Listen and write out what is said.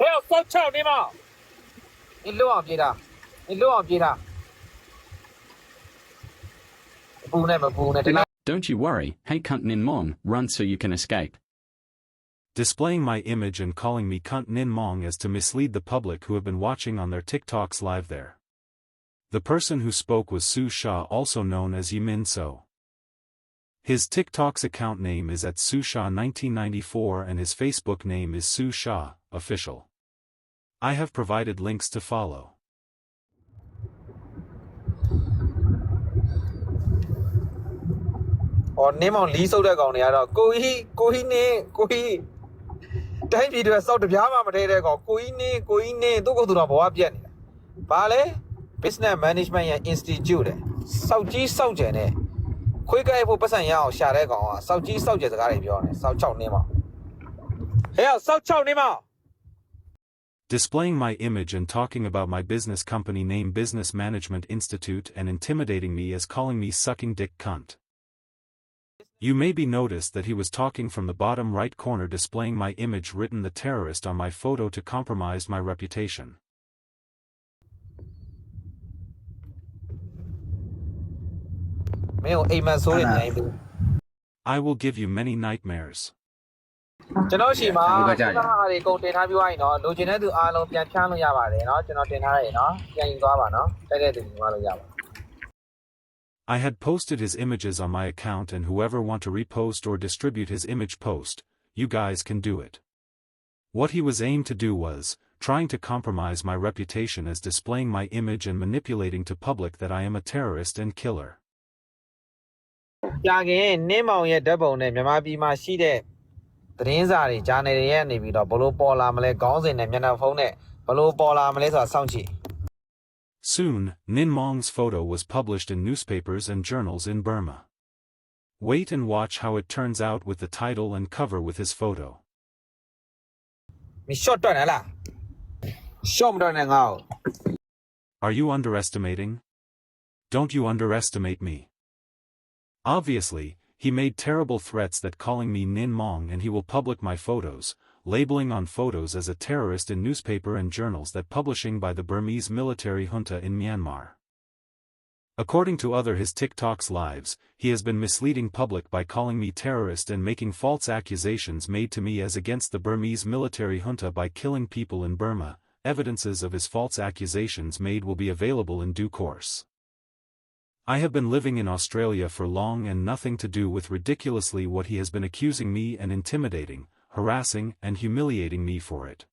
要烧炒你嘛？你录好接他，你录好接他。不呢，不呢， Don't you worry, hey cunt Nin Mong, run so you can escape. Displaying my image and calling me cunt Nin Mong as to mislead the public who have been watching on their TikToks live there. The person who spoke was Su Sha, also known as Yimin So. His TikTok's account name is at Su Sha 1994 and his Facebook name is Su Sha, official. I have provided links to follow. Or name on Lee so that on the other. Go he, time you do sort of Yama potato, go in, to go to the Boabian. Vale, Business Management Institute, South G Soldier, quick I will person yao, Sharagon, South G Soldier, South Chow Nemo. Hey, South Chow Nemo. Displaying my image and talking about my business company name Business Management Institute and intimidating me as calling me sucking dick cunt. You may be noticed that he was talking from the bottom right corner displaying my image written the terrorist on my photo to compromise my reputation. I will give you many nightmares. ကျွန်တော်ရှိမှာကျွန်တော်ဟာတွေကုန်တင်ထားပြီးသွားရင်တော့လိုချင်တဲ့သူအားလုံးပြန်ဖြန်းလို့ရပါတယ်เนาะကျွန်တော်တင်ထားရတယ်เนาะပြန်ယူသွားပါเนาะတိုက်တဲ့သူကလို့ရပါ I had posted his images on my account and whoever want to repost or distribute his image post, you guys can do it. What he was aimed to do was, trying to compromise my reputation as displaying my image and manipulating to public that I am a terrorist and killer. ကြာခင်နင်းမောင်ရဲ့ဓာတ်ပုံနဲ့မြန်မာပြည်မှာရှိတဲ့သတင်းစာတွေဂျာနယ်တွေရဲ့နေပြီးတော့ဘလို့ပေါ်လာမလဲခေါင်းစဉ်နဲ့မျက်နှာဖုံးနဲ့ဘလို့ပေါ်လာမလဲဆိုတာစောင့်ကြည့် Soon, Nin Mong's photo was published in newspapers and journals in Burma. Wait and watch how it turns out with the title and cover with his photo. မရှော့တော့နဲ့လားရှော့မတော့နဲ့ငါ့ကို Are you underestimating? Don't you underestimate me. Obviously, he made terrible threats that calling me Nin Mong and he will publish my photos, labeling on photos as a terrorist in newspaper and journals that publishing by the Burmese military junta in Myanmar. According to other his TikTok's lives, he has been misleading public by calling me terrorist and making false accusations made to me as against the Burmese military junta by killing people in Burma. Evidences of his false accusations made will be available in due course. I have been living in Australia for long and nothing to do with ridiculously what he has been accusing me and intimidating, harassing and humiliating me for it.